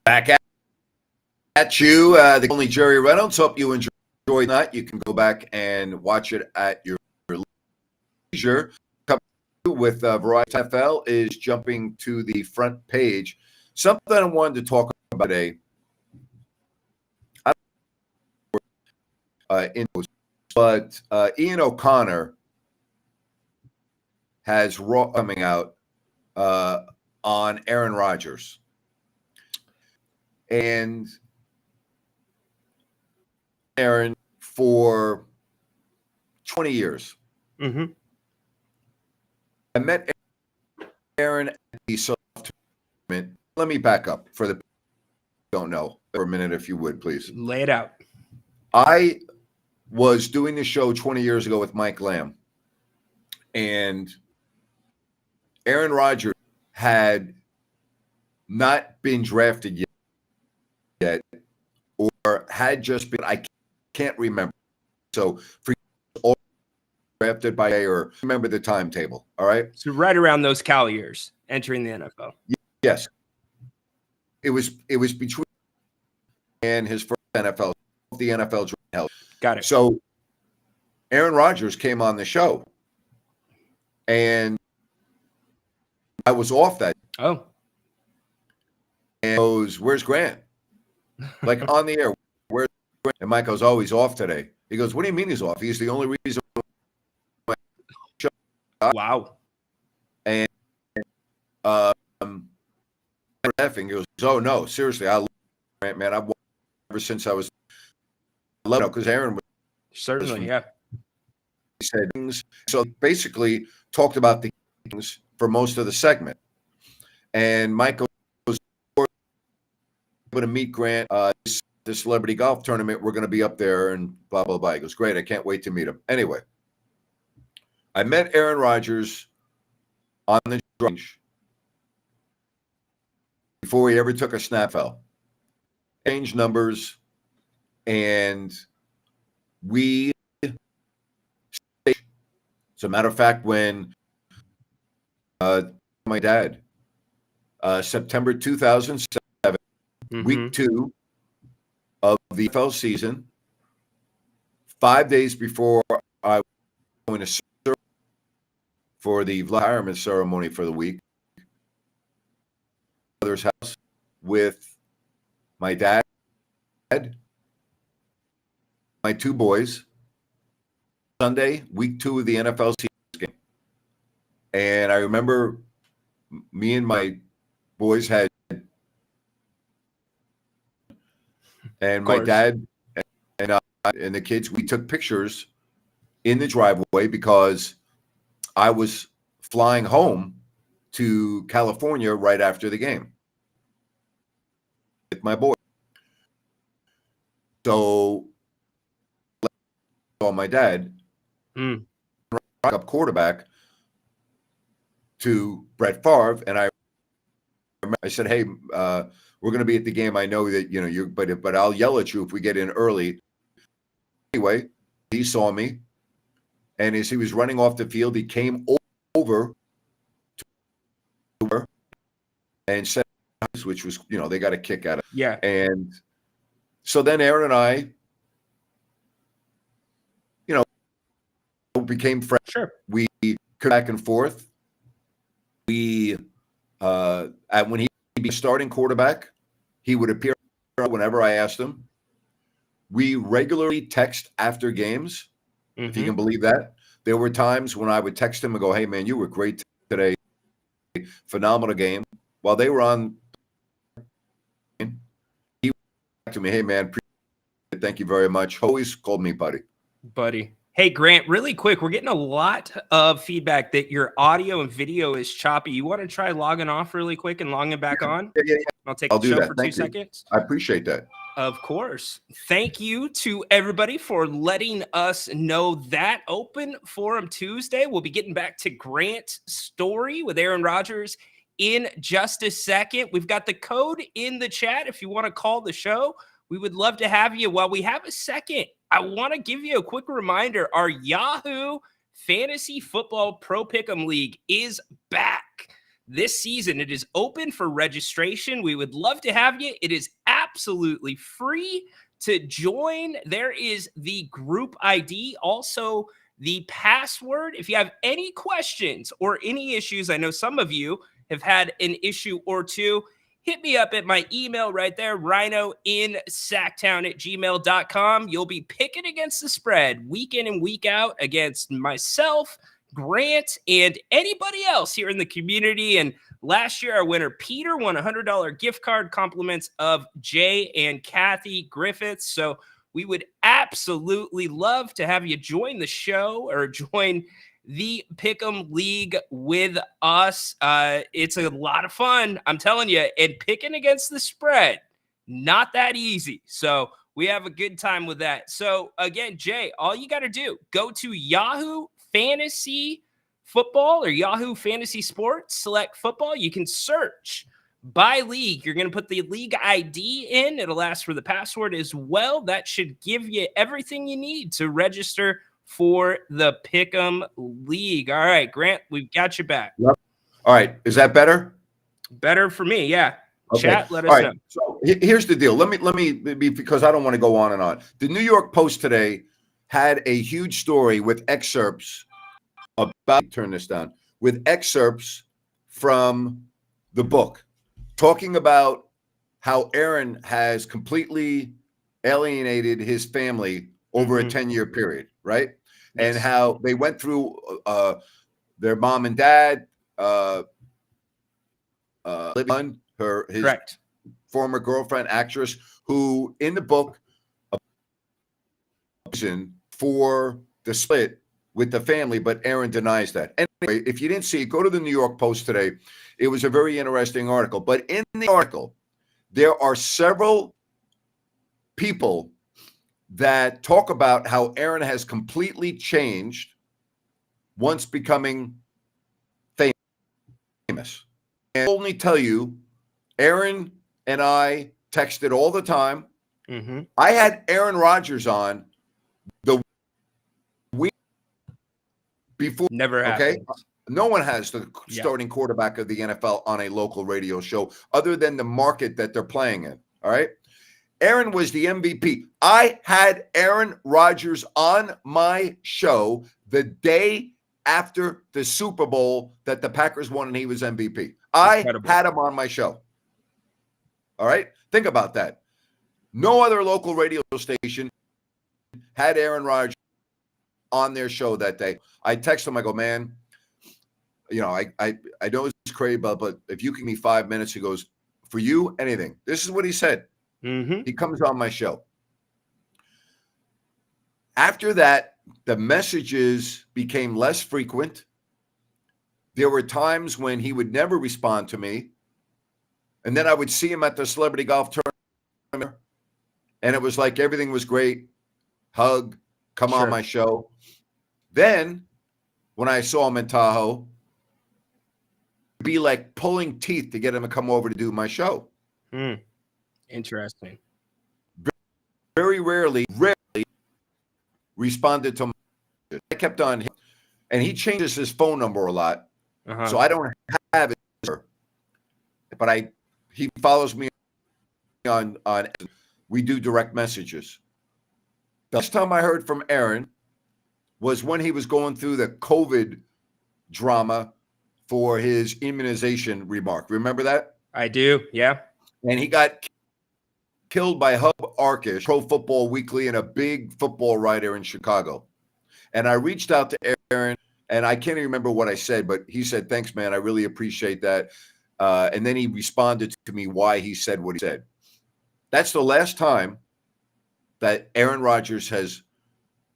Back at you, the only Jerry Reynolds. Hope you enjoyed that. You can go back and watch it at your leisure. Coming with Verizon NFL is jumping to the front page. Something I wanted to talk about today. But Ian O'Connor has Raw coming out on Aaron Rodgers. And Aaron for 20 years. Mm-hmm. I met Aaron at the soft tournament. Let me back up for the don't know for a minute, if you would, please. Lay it out. I was doing the show 20 years ago with Mike Lamb, and Aaron Rodgers had not been drafted yet, or had just been, I can't remember. So for all drafted by A, or remember the timetable, all right? So right around those Cal years, entering the NFL. Yes. It was between and his first NFL, the NFL draft. Got it. So Aaron Rodgers came on the show, and I was off that. Oh. And goes, "Where's Grant?" Like on the air, "Where's Grant?" And Mike goes, "Oh, he's off today." He goes, "What do you mean he's off? He's the only reason." Wow. And laughing, he goes, "Oh no, seriously, I love Grant, man. I've watched ever since I was 11, because Aaron was certainly, yeah." He said things. So basically talked about the things for most of the segment. And Mike goes, "We're going to meet Grant the celebrity golf tournament. We're going to be up there and blah, blah, blah." He goes, "Great. I can't wait to meet him." Anyway, I met Aaron Rodgers on the range before he ever took a snap out. Changed numbers, and we, as a matter of fact, when my dad, September 2007, week 2 of the NFL season, 5 days before I was going to serve for the retirement ceremony for the week, mother's house with my dad, my 2 boys, Sunday, week 2 of the NFL season game. And I remember me and my boys had, and my dad and the kids, we took pictures in the driveway because I was flying home to California right after the game with my boy. So I saw my dad up quarterback to Brett Favre, and I said, "Hey, we're going to be at the game. I know that you're, but I'll yell at you if we get in early." Anyway, he saw me, and as he was running off the field, he came over to her and said, which was, they got a kick out of it. Yeah. And so then Aaron and I, became friends. Sure. We come back and forth. We, when he be starting quarterback, he would appear whenever I asked him. We regularly text after games, if you can believe that. There were times when I would text him and go, "Hey, man, you were great today. Phenomenal game." While they were on, he would back to me, "Hey, man, thank you very much." Always called me buddy. Buddy. Hey, Grant, really quick, we're getting a lot of feedback that your audio and video is choppy. You want to try logging off really quick and logging back on? Yeah. I'll do that for Thank 2 you. seconds. I appreciate that. Of course. Thank you to everybody for letting us know that. Open Forum Tuesday. We'll be getting back to Grant's story with Aaron Rodgers in just a second. We've got the code in the chat if you want to call the show. We would love to have you. While we have a second, I want to give you a quick reminder. Our Yahoo Fantasy Football Pro Pick'em League is back. this season. It is open for registration. We would love to have you. It is absolutely free to join. There is the group ID, also the password. If you have any questions or any issues, I know some of you have had an issue or two, hit me up at my email right there, rynoinsacktown@gmail.com. You'll be picking against the spread week in and week out against myself, Grant, and anybody else here in the community. And last year, our winner, Peter, won a $100 gift card, compliments of Jay and Kathy Griffiths. So we would absolutely love to have you join the show or join the Pick'em League with us. It's a lot of fun, I'm telling you, and picking against the spread, not that easy. So we have a good time with that. So again, Jay, all you got to do, go to Yahoo Fantasy Football or Yahoo Fantasy Sports, select football. You can search by league. You're going to put the league ID in. It'll ask for the password as well. That should give you everything you need to register for the Pick'em League. All right, Grant, we've got you back. Yep. All right. Is that better? Better for me, yeah. Okay. Chat, let us know. So here's the deal. Let me because I don't want to go on and on. The New York Post today had a huge story with excerpts about, turn this down, with excerpts from the book talking about how Aaron has completely alienated his family over a 10-year period, right? Yes. And how they went through their mom and dad, his Correct. former girlfriend, actress, who in the book for the split with the family, but Aaron denies that. Anyway, if you didn't see it, go to the New York Post today. It was a very interesting article. But in the article, there are several people that talk about how Aaron has completely changed once becoming famous. And I'll only tell you, Aaron and I texted all the time. Mm-hmm. I had Aaron Rodgers on the week before. Never happened. Okay. No one has the starting quarterback of the NFL on a local radio show other than the market that they're playing in. All right. Aaron was the MVP. I had Aaron Rodgers on my show the day after the Super Bowl that the Packers won and he was MVP. Incredible. I had him on my show. All right? Think about that. No other local radio station had Aaron Rodgers on their show that day. I text him, I go, man, you know, I know it's crazy, but if you give me 5 minutes, he goes, for you, anything. This is what he said. Mm-hmm. He comes on my show. After that, the messages became less frequent. There were times when he would never respond to me. And then I would see him at the celebrity golf tournament. And it was like everything was great. Hug, come on my show. Then when I saw him in Tahoe, it'd be like pulling teeth to get him to come over to do my show. Interesting. Very rarely responded to my. I kept on him, and he changes his phone number a lot, so I don't have it. But he follows me on. We do direct messages. The last time I heard from Aaron was when he was going through the COVID drama for his immunization remark. Remember that? I do. Yeah. And he got killed by Hub Arkish, Pro Football Weekly, and a big football writer in Chicago. And I reached out to Aaron, and I can't even remember what I said, but he said, thanks, man. I really appreciate that. And then he responded to me why he said what he said. That's the last time that Aaron Rodgers has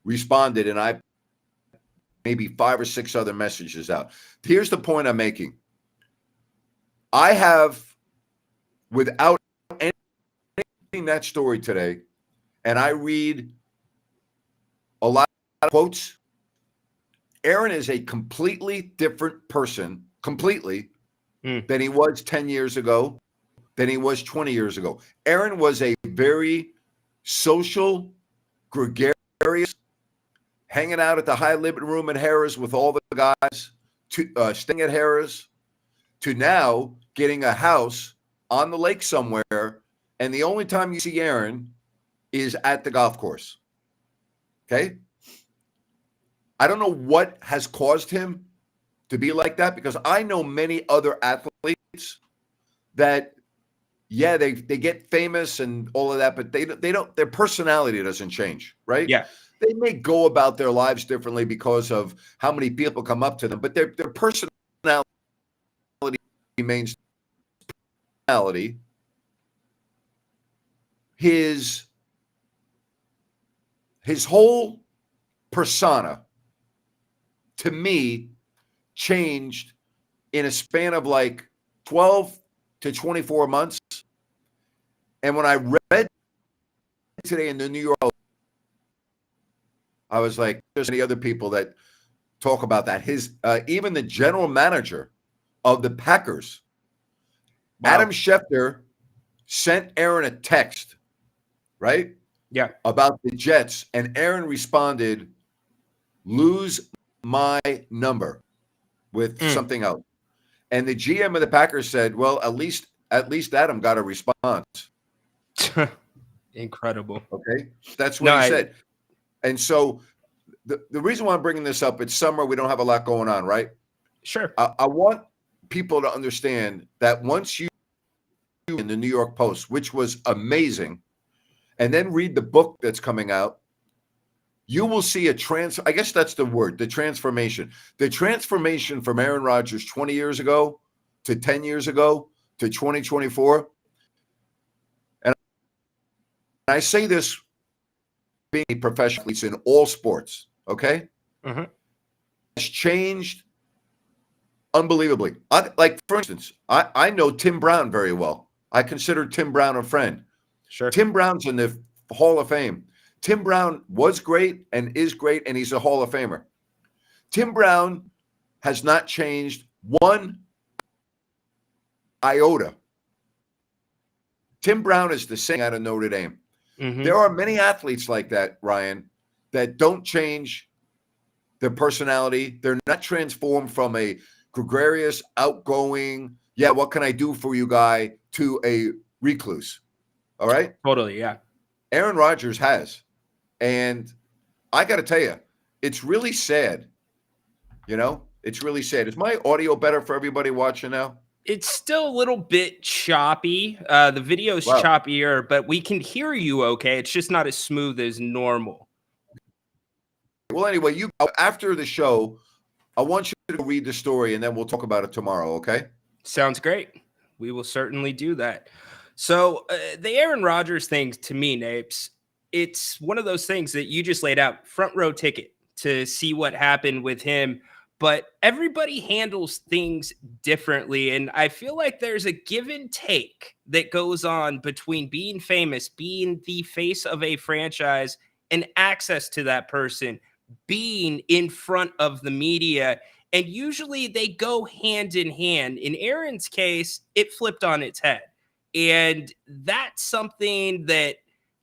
responded, and I maybe 5 or 6 other messages out. Here's the point I'm making. I have, without that story today, and I read a lot of quotes, Aaron is a completely different person, than he was 10 years ago, than he was 20 years ago. Aaron was a very social, gregarious, hanging out at the high limit room at Harrah's with all the guys, staying at Harrah's, to now getting a house on the lake somewhere, and the only time you see Aaron is at the golf course. Okay? I don't know what has caused him to be like that, because I know many other athletes that, yeah, they get famous and all of that, but they don't, their personality doesn't change, right? Yeah. They may go about their lives differently because of how many people come up to them, but their personality remains personality. His whole persona, to me, changed in a span of like 12 to 24 months. And when I read today in the New York Post, I was like, there's any other people that talk about that. His even the general manager of the Packers, Wow. Adam Schefter, sent Aaron a text, right? Yeah. About the Jets, and Aaron responded, "Lose my number," with something else. And the GM of the Packers said, "Well, at least Adam got a response." Incredible. Okay, that's what he said. And so the reason why I'm bringing this up, it's summer, we don't have a lot going on, right? Sure. I want people to understand that once you in the New York Post, which was amazing, and then read the book that's coming out, you will see I guess that's the word, the transformation. The transformation from Aaron Rodgers 20 years ago to 10 years ago to 2024. And I say this being a professional athlete in all sports, okay? Mm-hmm. It's changed unbelievably. Like, for instance, I know Tim Brown very well. I consider Tim Brown a friend. Sure. Tim Brown's in the Hall of Fame. Tim Brown was great and is great, and he's a Hall of Famer. Tim Brown has not changed one iota. Tim Brown is the same out of Notre Dame. Mm-hmm. There are many athletes like that, Ryan, that don't change their personality. They're not transformed from a gregarious, outgoing, yeah, what can I do for you guy, to a recluse. All right? Totally, yeah. Aaron Rodgers has. And I got to tell you, it's really sad. You know, it's really sad. Is my audio better for everybody watching now? It's still a little bit choppy. The video's choppier, but we can hear you okay. It's just not as smooth as normal. Well, anyway, after the show, I want you to read the story, and then we'll talk about it tomorrow, okay? Sounds great. We will certainly do that. So the Aaron Rodgers thing, to me, Napes, it's one of those things that you just laid out, front row ticket to see what happened with him. But everybody handles things differently. And I feel like there's a give and take that goes on between being famous, being the face of a franchise, and access to that person, being in front of the media. And usually they go hand in hand. In Aaron's case, it flipped on its head. And that's something that,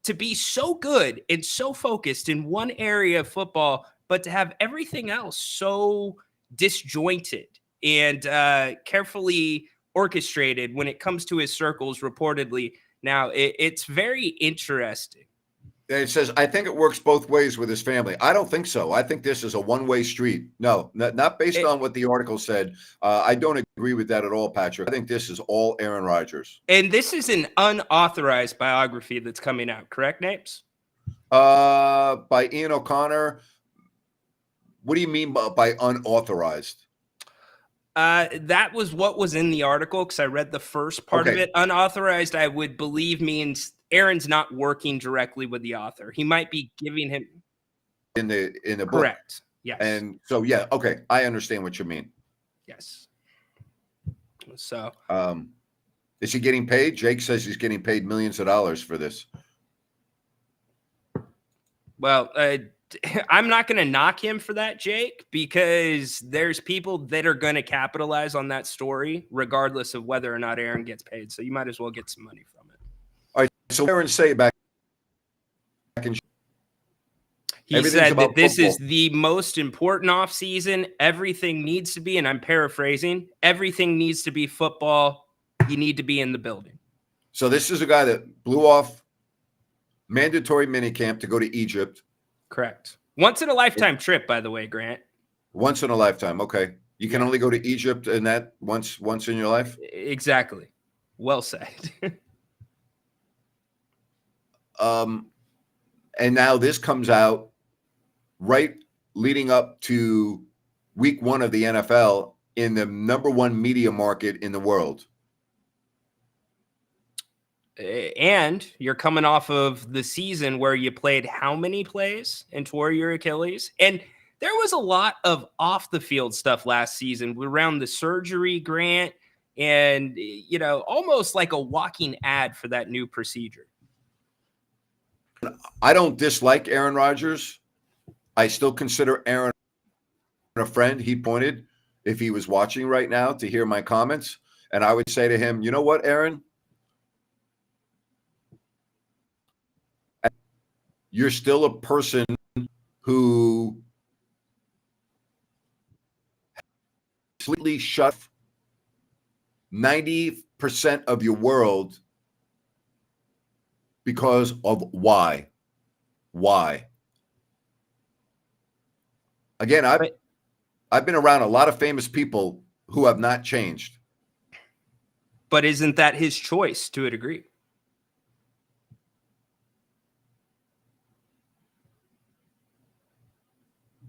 to be so good and so focused in one area of football, but to have everything else so disjointed and carefully orchestrated when it comes to his circles, reportedly. Now, it's very interesting. It says, I think it works both ways with his family. I don't think so. I think this is a one-way street. No, not based on what the article said. I don't agree with that at all, Patrick. I think this is all Aaron Rodgers. And this is an unauthorized biography that's coming out, correct, Napes? By Ian O'Connor. What do you mean by unauthorized? That was what was in the article, because I read the first part of it. Unauthorized, I would believe, means Aaron's not working directly with the author. He might be giving him in the book. Correct. Yes. And so, yeah, okay, I understand what you mean. Yes. So, is he getting paid? Jake says he's getting paid millions of dollars for this. Well, I'm not going to knock him for that, Jake, because there's people that are going to capitalize on that story, regardless of whether or not Aaron gets paid. So you might as well get some money from it. All right. So Aaron say back in He Everything's said that about this is football. the most important offseason. Everything needs to be, and I'm paraphrasing, everything needs to be football. You need to be in the building. So this is a guy that blew off mandatory minicamp to go to Egypt. Correct. Once in a lifetime trip, by the way, Grant. Once in a lifetime. Okay. You can Yeah. only go to Egypt and that once in your life? Exactly. Well said. And now this comes out right leading up to week 1 of the NFL in the number 1 media market in the world. And you're coming off of the season where you played how many plays and tore your Achilles? And there was a lot of off the field stuff last season around the surgery, Grant, and, almost like a walking ad for that new procedure. I don't dislike Aaron Rodgers. I still consider Aaron a friend. He pointed, if he was watching right now, to hear my comments. And I would say to him, you know what, Aaron? You're still a person who completely shut 90% of your world because of why. Why? Again, I've been around a lot of famous people who have not changed. But isn't that his choice to a degree?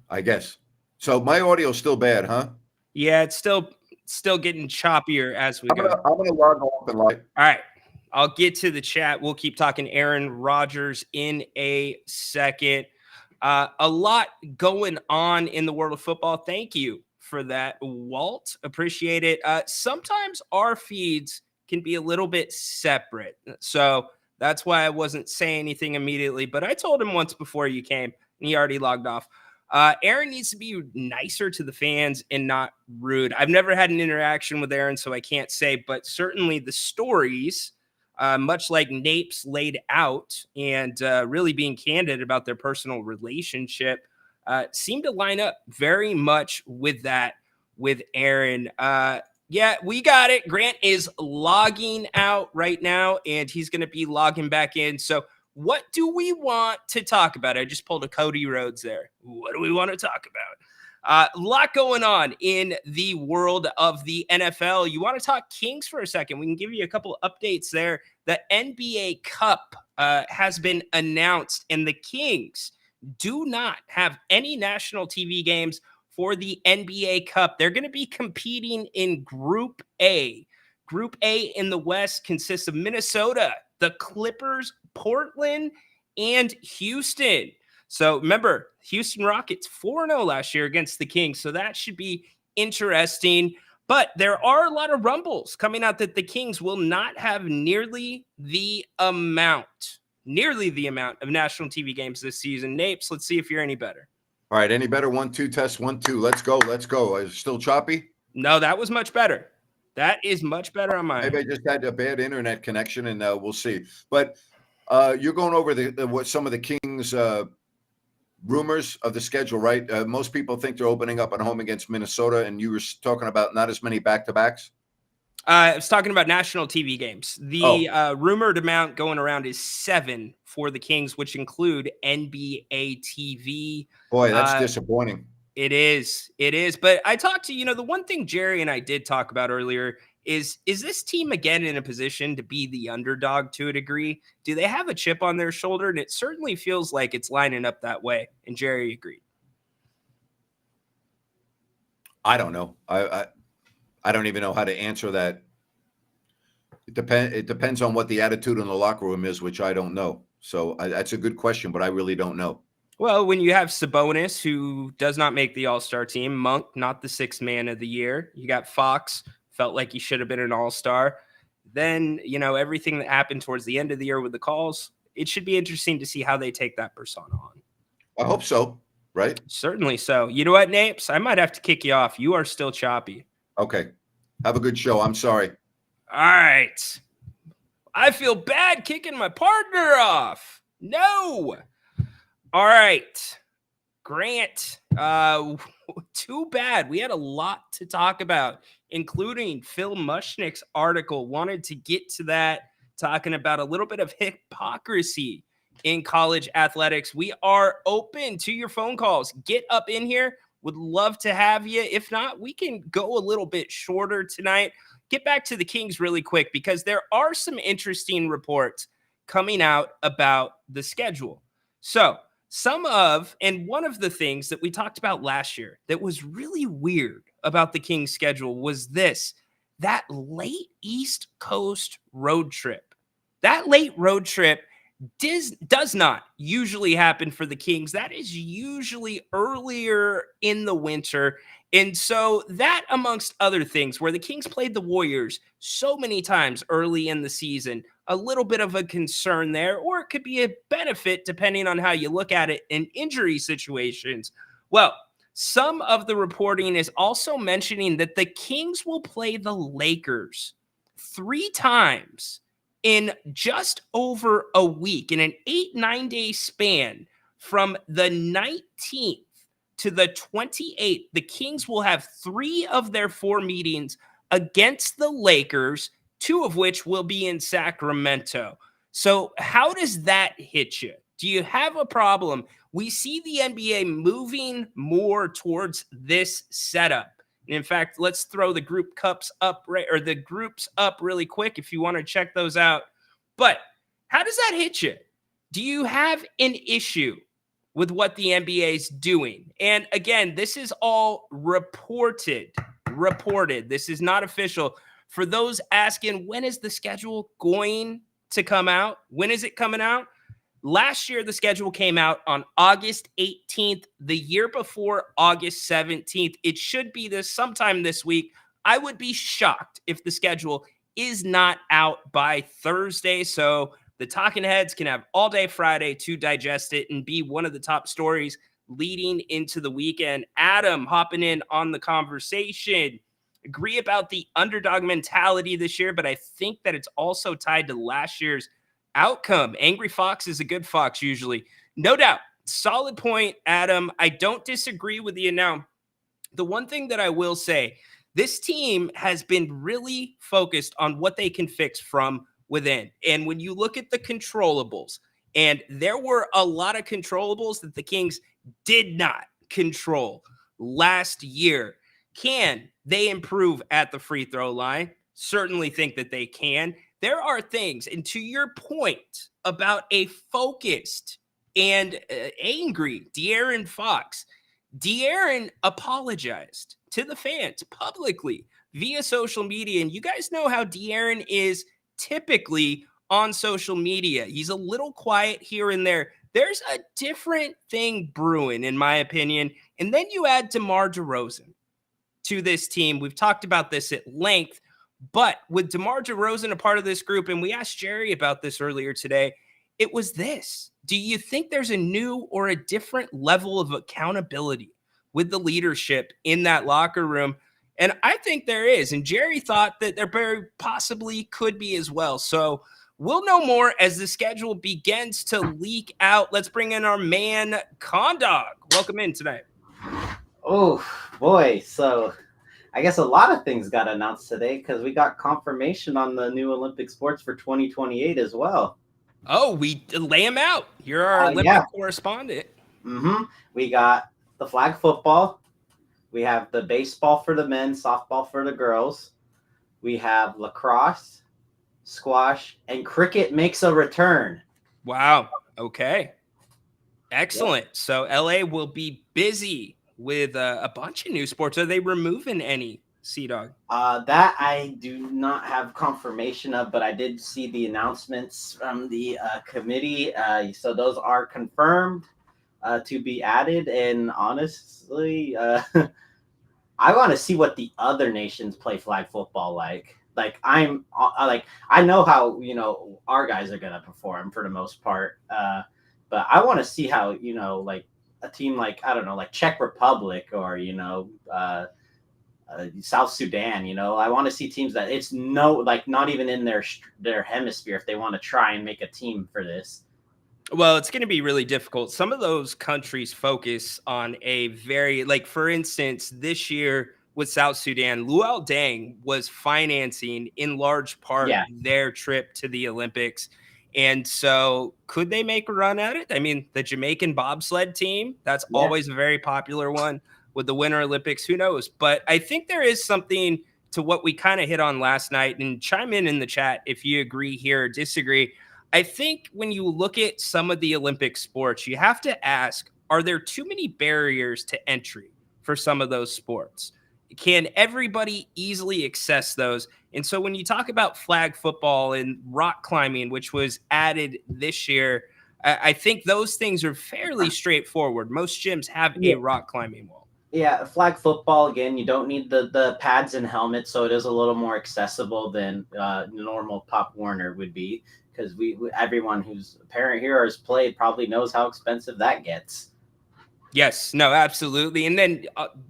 I guess. So my audio's still bad, huh? Yeah, it's still getting choppier as we go. I'm gonna log off and live. All right. I'll get to the chat. We'll keep talking Aaron Rodgers in a second. A lot going on in the world of football. Thank you for that, Walt. Appreciate it. Sometimes our feeds can be a little bit separate. So that's why I wasn't saying anything immediately. But I told him once before you came, and he already logged off. Aaron needs to be nicer to the fans and not rude. I've never had an interaction with Aaron, so I can't say, but certainly the stories, much like Napes laid out and really being candid about their personal relationship, seem to line up very much with that with Aaron. Yeah, we got it. Grant is logging out right now, and he's going to be logging back in. So what do we want to talk about? I just pulled a Cody Rhodes there. What do we want to talk about? A lot going on in the world of the NFL. You want to talk Kings for a second? We can give you a couple updates there. The NBA Cup has been announced, and the Kings do not have any national TV games for the NBA Cup. They're going to be competing in Group A. Group A in the West consists of Minnesota, the Clippers, Portland, and Houston. So remember, Houston Rockets 4-0 last year against the Kings. So that should be interesting. But there are a lot of rumbles coming out that the Kings will not have nearly the amount of national TV games this season. Napes, let's see if you're any better. All right, any better? 1, 2, test 1, 2. Let's go. Is it still choppy? No, that was much better. That is much better on mine. Maybe I just had a bad internet connection, and we'll see. But you're going over what some of the Kings rumors of the schedule, right? Most people think they're opening up at home against Minnesota, and you were talking about not as many back-to-backs. I was talking about national TV games. The rumored amount going around is 7 for the Kings, which include NBA TV. Boy, that's disappointing. It is. But I talked to, the one thing Jerry and I did talk about earlier is this team again in a position to be the underdog to a degree? Do they have a chip on their shoulder? And it certainly feels like it's lining up that way. And Jerry agreed. I don't know. I don't even know how to answer that. It depends on what the attitude in the locker room is, which I don't know. So that's a good question, but I really don't know. Well, when you have Sabonis, who does not make the all-star team, Monk, not the 6th man of the year, you got Fox, felt like he should have been an all-star. Then, everything that happened towards the end of the year with the calls, it should be interesting to see how they take that persona on. I hope so, right? Certainly so. You know what, Napes? I might have to kick you off. You are still choppy. Okay. Have a good show. I'm sorry. All right. I feel bad kicking my partner off. No. All right. Grant, too bad. We had a lot to talk about, including Phil Mushnick's article. Wanted to get to that, talking about a little bit of hypocrisy in college athletics. We are open to your phone calls. Get up in here. Would love to have you. If not, we can go a little bit shorter tonight. Get back to the Kings really quick because there are some interesting reports coming out about the schedule. So, and one of the things that we talked about last year that was really weird about the Kings schedule was that late East Coast road trip. That late road trip does not usually happen for the Kings. That is usually earlier in the winter. And so that, amongst other things, where the Kings played the Warriors so many times early in the season, a little bit of a concern there, or it could be a benefit depending on how you look at it in injury situations. Well, some of the reporting is also mentioning that the Kings will play the Lakers 3 times in just over a week, in an 8-9 day span from the 19th to the 28th. The Kings will have 3 of their 4 meetings against the Lakers, 2 of which will be in Sacramento. So how does that hit you? Do you have a problem? We see the NBA moving more towards this setup. In fact, let's throw the groups up really quick if you want to check those out. But how does that hit you? Do you have an issue with what the NBA is doing? And again, this is all reported. This is not official. For those asking, when is the schedule going to come out? When is it coming out? Last year, the schedule came out on August 18th. The year before, August 17th. It should be sometime this week. I would be shocked if the schedule is not out by Thursday. So the talking heads can have all day Friday to digest it and be one of the top stories leading into the weekend. Adam hopping in on the conversation. Agree about the underdog mentality this year, but I think that it's also tied to last year's outcome. Angry fox is a good fox usually. No doubt. Solid point, Adam. I don't disagree with you now. The one thing that I will say, this team has been really focused on what they can fix from within. And when you look at the controllables, and there were a lot of controllables that the Kings did not control last year. Can they improve at the free throw line? Certainly think that they can. There are things, and to your point about a focused and angry De'Aaron Fox, De'Aaron apologized to the fans publicly via social media. And you guys know how De'Aaron is typically on social media. He's a little quiet here and there. There's a different thing brewing, in my opinion. And then you add DeMar DeRozan to this team. We've talked about this at length. But with DeMar DeRozan a part of this group, and we asked Jerry about this earlier today, it was this. Do you think there's a new or a different level of accountability with the leadership in that locker room? And I think there is. And Jerry thought that there very possibly could be as well. So we'll know more as the schedule begins to leak out. Let's bring in our man, Condog. Welcome in tonight. Oh, boy. So I guess a lot of things got announced today because we got confirmation on the new Olympic sports for 2028 as well. Oh, we lay them out. You're our Olympic correspondent. Mm-hmm. We got the flag football. We have the baseball for the men, softball for the girls. We have lacrosse, squash, and cricket makes a return. Wow. Okay. Excellent. Yep. So LA will be busy with a bunch of new sports. Are they removing any, Sea-Dog? That I do not have confirmation of, but I did see the announcements from the committee. So those are confirmed to be added. And honestly, I want to see what the other nations play flag football like. I know how, our guys are going to perform for the most part. But I want to see how, a team like Czech Republic or, South Sudan, I want to see teams that it's not even in their hemisphere if they want to try and make a team for this. Well, it's going to be really difficult. Some of those countries focus on a very, like, for instance, this year with South Sudan, Luol Deng was financing in large part Yeah, their trip to the Olympics. And so could they make a run at it? I mean, the Jamaican bobsled team, that's yeah. always a very popular one with the Winter Olympics. Who knows? But I think there is something to what we kind of hit on last night, and chime in the chat if you agree here or disagree. I think when you look at some of the Olympic sports, you have to ask, are there too many barriers to entry for some of those sports? Can everybody easily access those? And so when you talk about flag football and rock climbing, which was added this year, I think those things are fairly straightforward. Most gyms have a Yeah. rock climbing wall. Yeah, flag football again. You don't need the pads and helmets, so it is a little more accessible than normal Pop Warner would be. Because everyone who's a parent here or has played probably knows how expensive that gets. Yes, no, absolutely. And then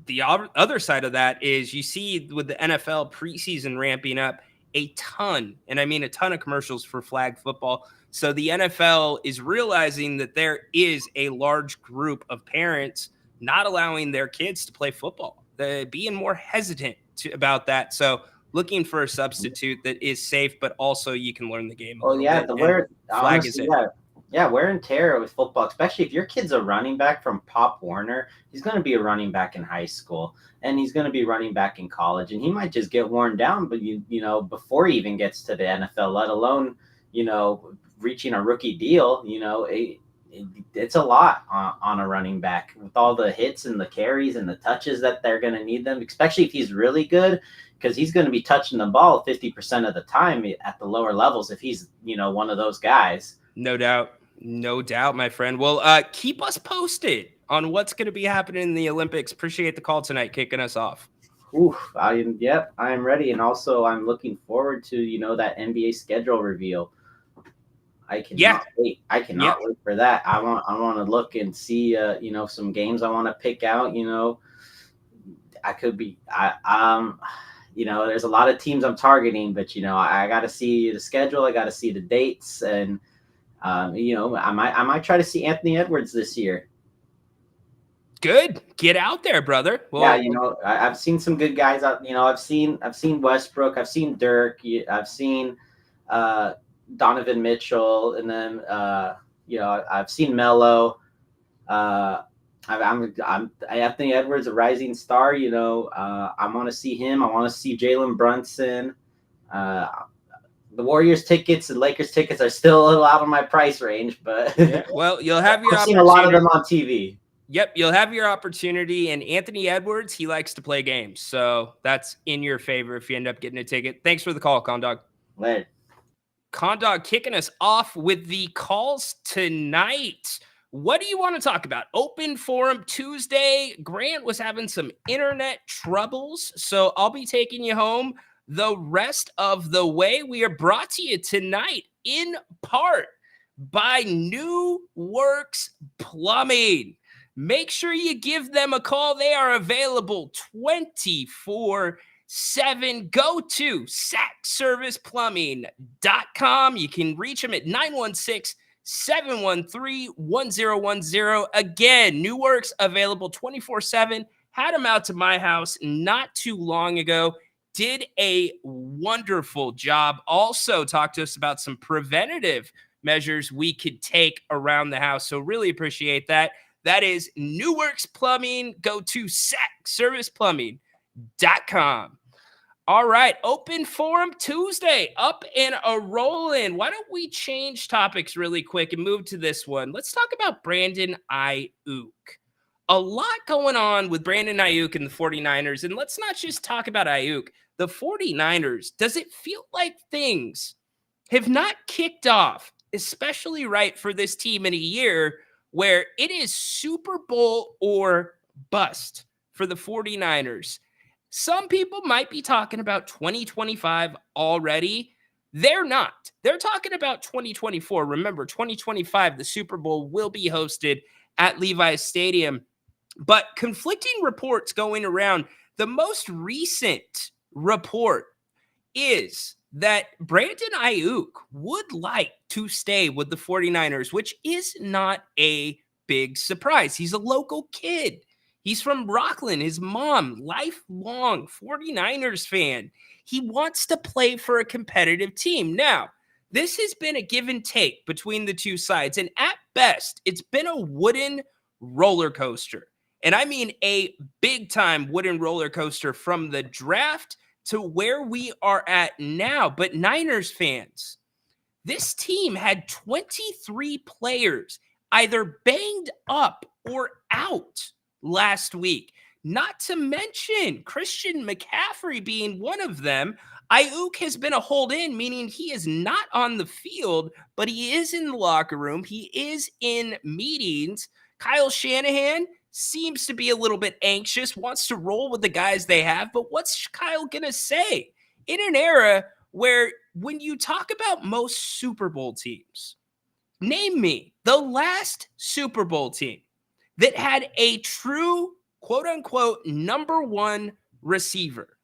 the other side of that is you see with the NFL preseason ramping up a ton, and I mean a ton of commercials for flag football. So the NFL is realizing that there is a large group of parents not allowing their kids to play football, being more hesitant about that. So looking for a substitute that is safe, but also you can learn the game a Well, little yeah, bit. the And wear flag is honestly, it. yeah, wear and tear with football, especially if your kid's a running back from Pop Warner, he's going to be a running back in high school, and he's going to be running back in college, and he might just get worn down, but you know before he even gets to the NFL, let alone reaching a rookie deal. It's a lot on a running back with all the hits and the carries and the touches that they're going to need them, especially if he's really good, because he's going to be touching the ball 50% of the time at the lower levels if he's one of those guys. No doubt. No doubt, my friend. Well, keep us posted on what's going to be happening in the Olympics. Appreciate the call tonight, kicking us off. I am ready, and also I'm looking forward to that NBA schedule reveal. I cannot wait. I cannot wait for that. I want to look and see some games I want to pick out. I could be there's a lot of teams I'm targeting, but I got to see the schedule. I got to see the dates, and I might try to see Anthony Edwards this year. Good. Get out there, brother. Well, yeah, I've seen some good guys out. I've seen Westbrook. I've seen Dirk. I've seen Donovan Mitchell, and then I've seen Melo. I'm Anthony Edwards, a rising star. I want to see him. I want to see Jalen Brunson. The Warriors tickets and Lakers tickets are still a little out of my price range, but well, you'll have your. I've seen a lot of them on TV. Yep, you'll have your opportunity. And Anthony Edwards, he likes to play games, so that's in your favor if you end up getting a ticket. Thanks for the call, Condog. Later. Condog kicking us off with the calls tonight. What do you want to talk about? Open Forum Tuesday. Grant was having some internet troubles, so I'll be taking you home the rest of the way. We are brought to you tonight in part by New Works Plumbing. Make sure you give them a call. They are available 24/7. Go to sackserviceplumbing.com. You can reach them at 916-713-1010. Again, New Works available 24/7. Had them out to my house not too long ago. Did a wonderful job. Also talked to us about some preventative measures we could take around the house. So really appreciate that. That is New Works Plumbing. Go to sackserviceplumbing.com. All right, Open Forum Tuesday, up and a rolling. Why don't we change topics really quick and move to this one? Let's talk about Brandon Ayuk. A lot going on with Brandon Ayuk and the 49ers. And let's not just talk about Ayuk. The 49ers, does it feel like things have not kicked off, especially right for this team in a year where it is Super Bowl or bust for the 49ers? Some people might be talking about 2025 already. They're not. They're talking about 2024. Remember, 2025, the Super Bowl will be hosted at Levi's Stadium. But conflicting reports going around. The most recent report is that Brandon Ayuk would like to stay with the 49ers, which is not a big surprise. He's a local kid. He's from Rockland. His mom, lifelong 49ers fan. He wants to play for a competitive team. Now, this has been a give and take between the two sides, and at best, it's been a wooden roller coaster. And I mean a big-time wooden roller coaster from the draft to where we are at now. But Niners fans, this team had 23 players either banged up or out last week. Not to mention Christian McCaffrey being one of them. Ayuk has been a hold in, meaning he is not on the field, but he is in the locker room. He is in meetings. Kyle Shanahan seems to be a little bit anxious, wants to roll with the guys they have, but what's Kyle going to say? In an era where when you talk about most Super Bowl teams, name me the last Super Bowl team that had a true quote-unquote number one receiver.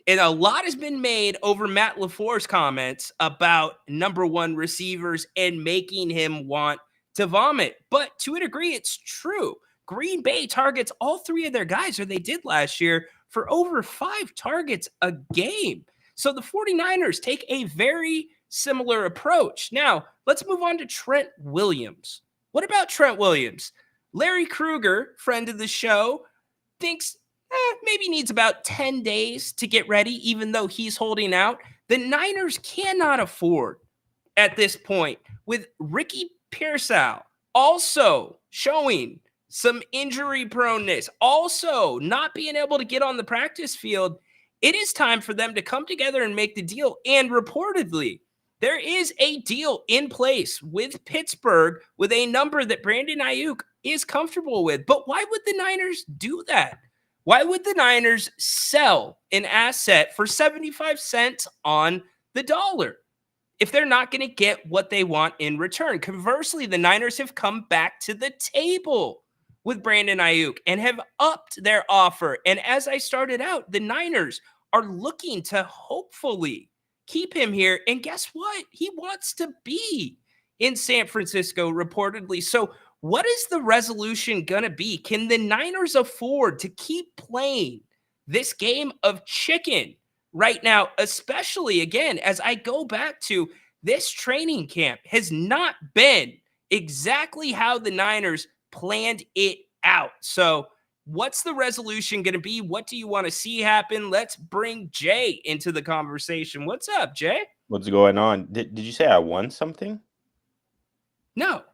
And a lot has been made over Matt LaFleur's comments about number one receivers and making him want to vomit. But to a degree, it's true. Green Bay targets all three of their guys, or they did last year, for over 5 targets a game. So the 49ers take a very similar approach. Now, let's move on to Trent Williams. What about Trent Williams? Larry Krueger, friend of the show, thinks maybe needs about 10 days to get ready, even though he's holding out. The Niners cannot afford at this point, with Ricky Pearsall also showing some injury proneness, also not being able to get on the practice field. It is time for them to come together and make the deal. And reportedly, there is a deal in place with Pittsburgh with a number that Brandon Ayuk is comfortable with. But why would the Niners do that? Why would the Niners sell an asset for 75 cents on the dollar if they're not going to get what they want in return? Conversely, the Niners have come back to the table with Brandon Ayuk and have upped their offer. And as I started out, the Niners are looking to hopefully keep him here. And guess what? He wants to be in San Francisco, reportedly. So what is the resolution going to be? Can the Niners afford to keep playing this game of chicken right now? Especially, again, as I go back to this training camp has not been exactly how the Niners planned it out. So what's the resolution going to be? What do you want to see happen? Let's bring Jay into the conversation. What's up, Jay? What's going on? Did you say I won something? No.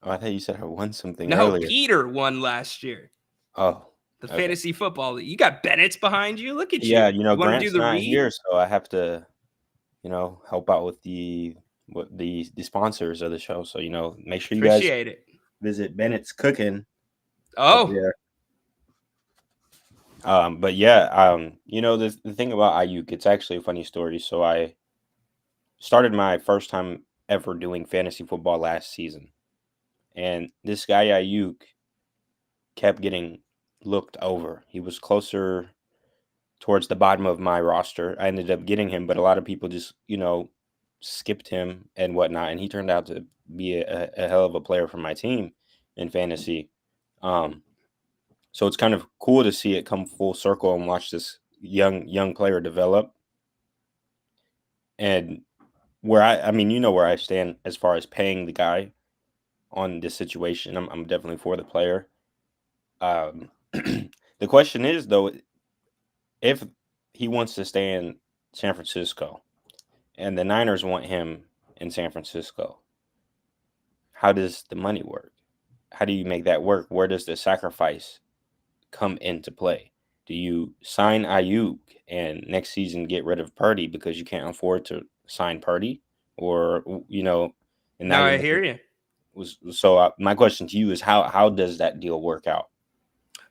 Oh, I thought you said I won something No, earlier. Peter won last year. Oh, The okay. fantasy football. You got Bennett's behind you. Look at you. Yeah, You wanna Grant's do the not read? here, so I have to, help out with the sponsors of the show. So make sure you guys Appreciate it. visit Bennett's Cooking. Oh, There. But yeah, the thing about Ayuk, it's actually a funny story. So I started my first time ever doing fantasy football last season, and this guy Ayuk kept getting looked over. He was closer towards the bottom of my roster. I ended up getting him, but a lot of people just skipped him and whatnot, and he turned out to be a hell of a player for my team in fantasy. So it's kind of cool to see it come full circle and watch this young player develop. And where where I stand as far as paying the guy on this situation. I'm definitely for the player. The question is, though, if he wants to stay in San Francisco and the Niners want him in San Francisco, how does the money work? How do you make that work? Where does the sacrifice come into play? Do you sign Ayuk and next season get rid of Purdy because you can't afford to sign Purdy? Or, and now I hear you. So my question to you is how does that deal work out?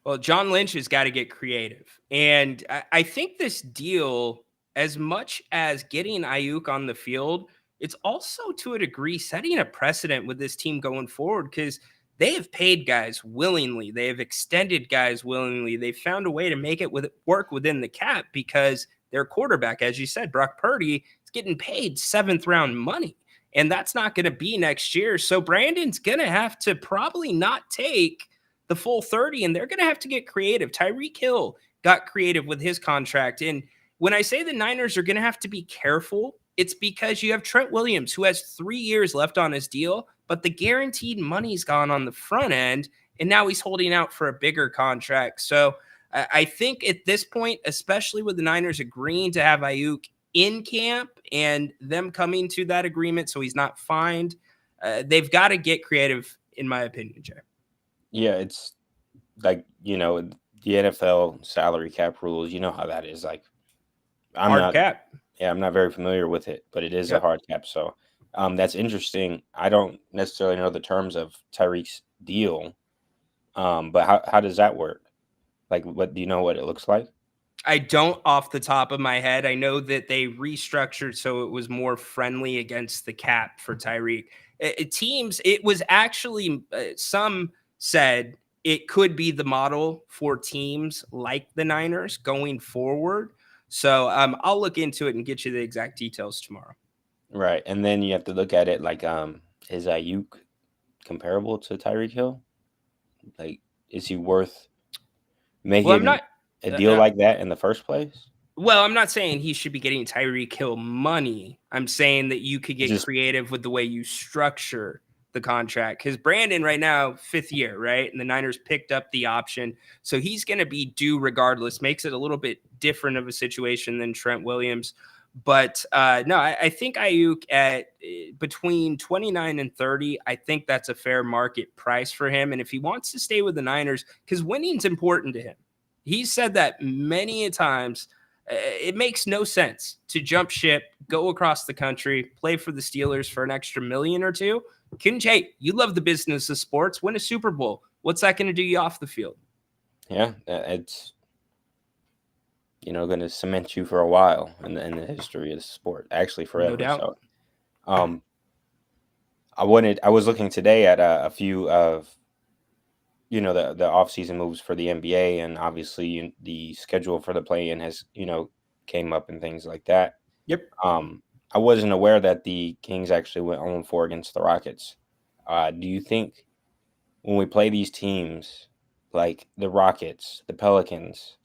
Well, John Lynch has got to get creative. And I think this deal, as much as getting Ayuk on the field, it's also to a degree setting a precedent with this team going forward, because they have paid guys willingly. They have extended guys willingly. They found a way to make it work within the cap because their quarterback, as you said, Brock Purdy, is getting paid 7th round money. And that's not going to be next year. So Brandon's going to have to probably not take the full 30, and they're going to have to get creative. Tyreek Hill got creative with his contract. And when I say the Niners are going to have to be careful, it's because you have Trent Williams, who has 3 years left on his deal, but the guaranteed money's gone on the front end, and now he's holding out for a bigger contract. So I think at this point, especially with the Niners agreeing to have Ayuk in camp and them coming to that agreement so he's not fined, they've got to get creative, in my opinion, Jay. Yeah, it's like, the NFL salary cap rules, you know how that is. Like, Hard cap. Yeah, I'm not very familiar with it, but it is a hard cap. So that's interesting. I don't necessarily know the terms of Tyreek's deal, but how does that work? Like, what do you know what it looks like? I don't off the top of my head. I know that they restructured so it was more friendly against the cap for Tyreek. Teams, it was actually, some said it could be the model for teams like the Niners going forward. So I'll look into it and get you the exact details tomorrow. Right. And then you have to look at it like, is Ayuk comparable to Tyreek Hill? Like, is he worth making a deal like that in the first place? Well, I'm not saying he should be getting Tyreek Hill money. I'm saying that you could get creative with the way you structure the contract, because Brandon right now, 5th year, right? And the Niners picked up the option. So he's going to be due regardless. Makes it a little bit different of a situation than Trent Williams. But no, I think Ayuk at between 29 and 30, I think that's a fair market price for him. And if he wants to stay with the Niners, because winning's important to him. He's said that many a times. It makes no sense to jump ship, go across the country, play for the Steelers for an extra $1 million or $2 million. Hey, you love the business of sports. Win a Super Bowl. What's that going to do you off the field? Yeah, it's going to cement you for a while in the history of the sport. Actually, forever. No doubt. So, I was looking today at a few of the offseason moves for the NBA, and obviously the schedule for the play-in has came up and things like that. Yep. I wasn't aware that the Kings actually went 0-4 against the Rockets. Do you think when we play these teams like the Rockets, the Pelicans,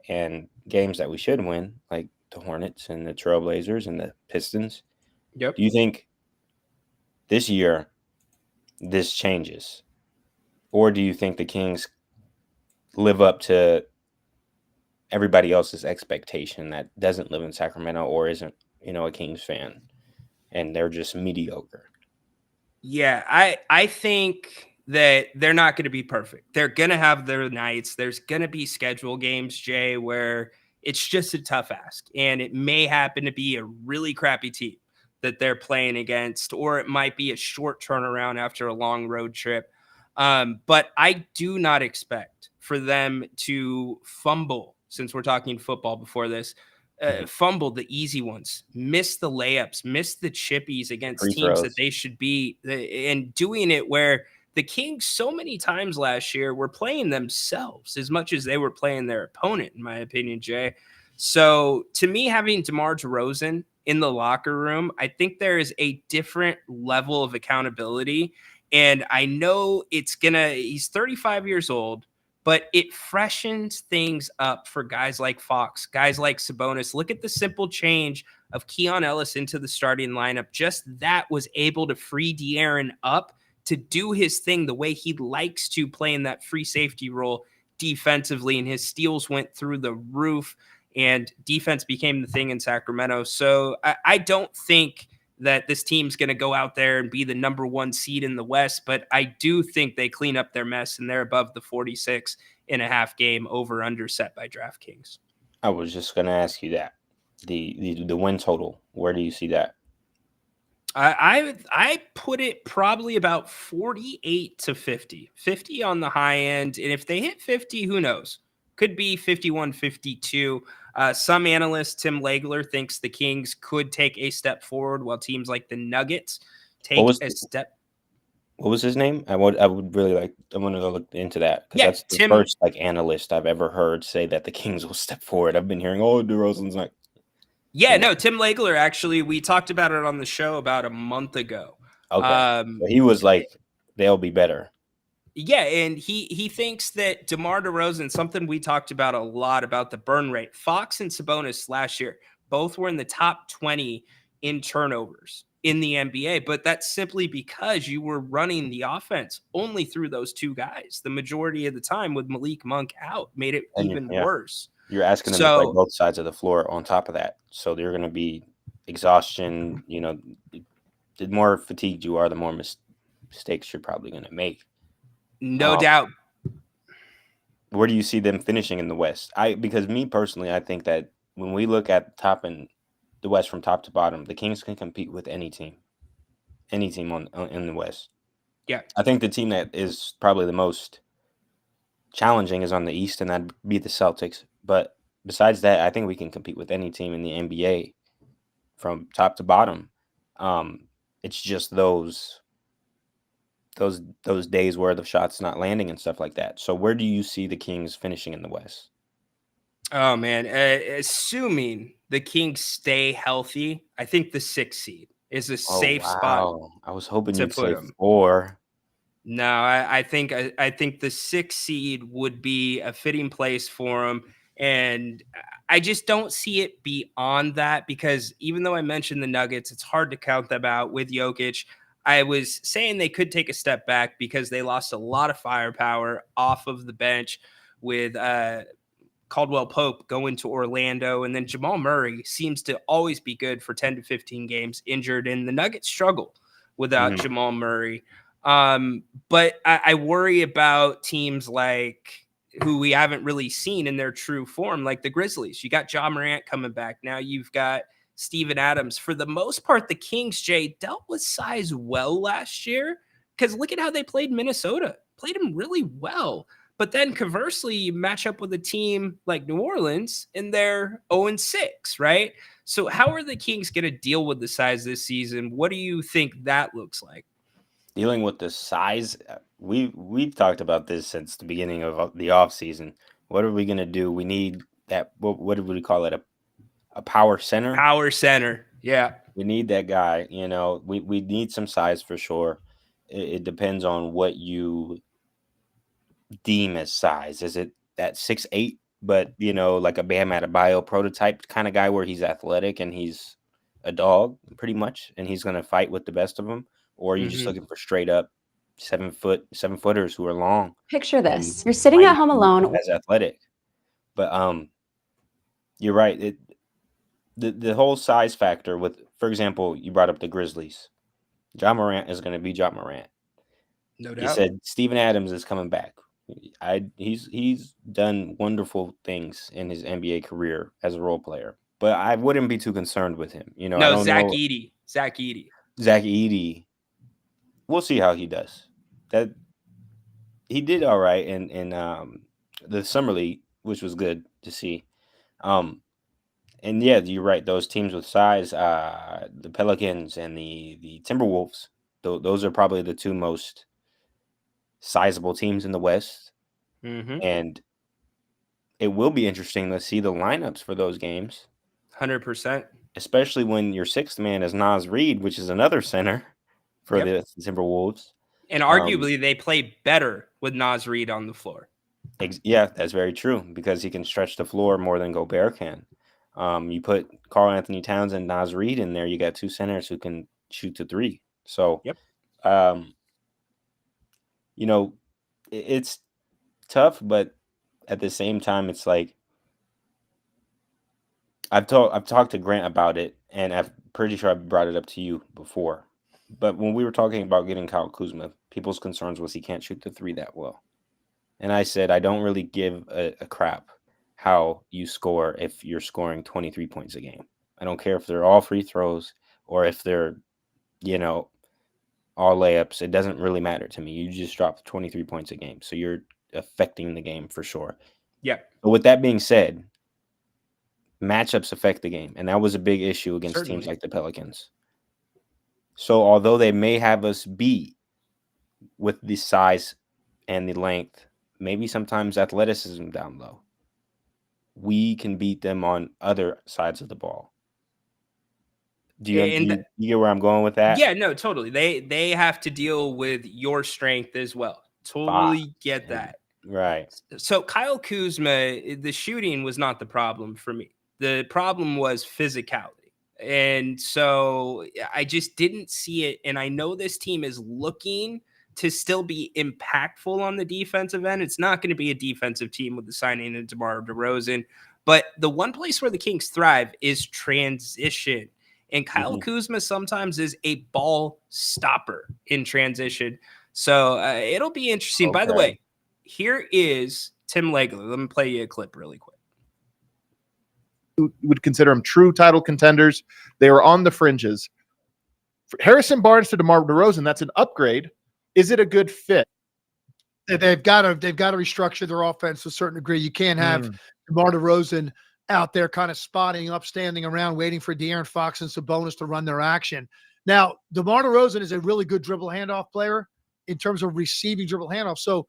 and games that we should win, like the Hornets and the Trailblazers and the Pistons, yep, do you think this year this changes? Or do you think the Kings live up to everybody else's expectation that doesn't live in Sacramento or isn't, a Kings fan, and they're just mediocre? Yeah, I think that they're not going to be perfect. They're going to have their nights. There's going to be schedule games, Jay, where it's just a tough ask. And it may happen to be a really crappy team that they're playing against, or it might be a short turnaround after a long road trip. But I do not expect for them to fumble, since we're talking football before this, fumble the easy ones, miss the layups, miss the chippies against Free teams throws that they should be, and doing it where the Kings so many times last year were playing themselves as much as they were playing their opponent, in my opinion, Jay. So to me, having DeMar DeRozan in the locker room, I think there is a different level of accountability. And I know he's 35 years old, but it freshens things up for guys like Fox, guys like Sabonis. Look at the simple change of Keon Ellis into the starting lineup. Just that was able to free De'Aaron up to do his thing the way he likes to play in that free safety role defensively. And his steals went through the roof, and defense became the thing in Sacramento. So I don't think that this team's going to go out there and be the number 1 seed in the West, but I do think they clean up their mess and they're above the 46.5 game over under set by DraftKings. I was just going to ask you that. The win total, where do you see that? I put it probably about 48-50, 50 on the high end. And if they hit 50, who knows? Could be 51, 52. Some analyst, Tim Legler, thinks the Kings could take a step forward while teams like the Nuggets take a step. What was his name? I would really like. I want to go look into that, because that's the first analyst I've ever heard say that the Kings will step forward. I've been hearing, DeRozan's not. Yeah, no, Tim Legler, actually, we talked about it on the show about a month ago. Okay. So he was like, they'll be better. Yeah, and he thinks that DeMar DeRozan, something we talked about a lot about the burn rate. Fox and Sabonis last year both were in the top 20 in turnovers in the NBA, but that's simply because you were running the offense only through those two guys. The majority of the time with Malik Monk out made it even worse. You're asking them to play both sides of the floor on top of that. So they're going to be exhaustion. You know, the more fatigued you are, the more mistakes you're probably going to make. No doubt. Where do you see them finishing in the West? Because me personally, I think that when we look at top in the West from top to bottom, the Kings can compete with any team in the West. Yeah. I think the team that is probably the most challenging is on the East, and that'd be the Celtics. But besides that, I think we can compete with any team in the NBA from top to bottom. It's just those days where the shot's not landing and stuff like that. So where do you see the Kings finishing in the West? Oh man, assuming the Kings stay healthy, I think the 6th seed is a safe spot. I was hoping you'd say 4. No, I think the 6th seed would be a fitting place for them, and I just don't see it beyond that because even though I mentioned the Nuggets, it's hard to count them out with Jokic. I was saying they could take a step back because they lost a lot of firepower off of the bench with Caldwell Pope going to Orlando, and then Jamal Murray seems to always be good for 10 to 15 games injured, and the Nuggets struggle without Jamal Murray. But I worry about teams like who we haven't really seen in their true form, like the Grizzlies. You got Ja Morant coming back. Now you've got Steven Adams. For the most part, the Kings, Jay, dealt with size well last year because look at how they played Minnesota. Played them really well. But then conversely, you match up with a team like New Orleans and they're 0-6, right? So how are the Kings going to deal with the size this season? What do you think that looks like? Dealing with the size, we've talked about this since the beginning of the offseason. What are we going to do? We need that, what do we call it, a power center? Power center, yeah. We need that guy, you know. We need some size for sure. It depends on what you deem as size. Is it that 6'8", but you know, like a Bam Adebayo prototype kind of guy where he's athletic and he's a dog pretty much, and he's going to fight with the best of them? Or are you just looking for straight up 7-footers who are long? Picture this: you're sitting at home alone. As athletic, but you're right. The whole size factor with, for example, you brought up the Grizzlies. Ja Morant is going to be Ja Morant. No doubt. You said Steven Adams is coming back. He's done wonderful things in his NBA career as a role player, but I wouldn't be too concerned with him. You know, no, Zach Edey. We'll see how he does. That he did all right in the summer league, which was good to see. And yeah, you're right. Those teams with size, the Pelicans and the Timberwolves, those are probably the two most sizable teams in the West. And it will be interesting to see the lineups for those games. 100%. Especially when your sixth man is Naz Reid, which is another center for the Timberwolves. And arguably, they play better with Naz Reid on the floor. Yeah, that's very true because he can stretch the floor more than Gobert can. You put Karl Anthony Towns and Naz Reid in there, you got two centers who can shoot to three. So, you know, it's tough, but at the same time, it's like I've talked to Grant about it, and I'm pretty sure I brought it up to you before. But when we were talking about getting Kyle Kuzma, people's concerns was he can't shoot the three that well. And I said, I don't really give a crap how you score if you're scoring 23 points a game. I don't care if they're all free throws or if they're, you know, all layups. It doesn't really matter to me. You just dropped 23 points a game. So you're affecting the game for sure. Yeah. But with that being said, matchups affect the game. And that was a big issue against teams like the Pelicans. So although they may have us beat with the size and the length, maybe sometimes athleticism down low, we can beat them on other sides of the ball. Do you, And you get where I'm going with that? yeah, no, totally. They have to deal with your strength as well. Totally get that. Right. So Kyle Kuzma, the shooting was not the problem for me. The problem was physicality. And so I just didn't see it. And I know this team is looking to still be impactful on the defensive end. It's not going to be a defensive team with the signing of DeMar DeRozan. But the one place where the Kings thrive is transition. And Kyle Kuzma sometimes is a ball stopper in transition. So it'll be interesting. By the way, here is Tim Legler. Let me play you a clip really quick. Would consider them true title contenders. They were on the fringes. For Harrison Barnes to DeMar DeRozan, that's an upgrade. Is it a good fit? They've got to restructure their offense to a certain degree. You can't have DeMar DeRozan out there kind of spotting up, standing around, waiting for De'Aaron Fox and Sabonis to run their action. Now, DeMar DeRozan is a really good dribble handoff player in terms of receiving dribble handoff. So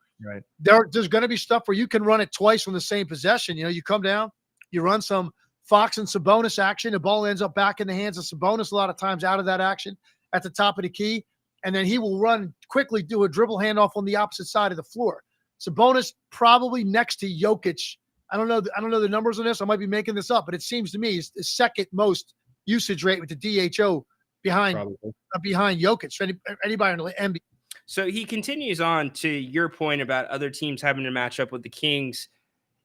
there's going to be stuff where you can run it twice from the same possession. You know, you come down, you run some Fox and Sabonis action. The ball ends up back in the hands of Sabonis a lot of times out of that action at the top of the key. And then he will run quickly, do a dribble handoff on the opposite side of the floor. Sabonis probably next to Jokic. I don't know the numbers on this. I might be making this up, but it seems to me is the second most usage rate with the DHO behind Jokic. Anybody in the NBA. So he continues on to your point about other teams having to match up with the Kings.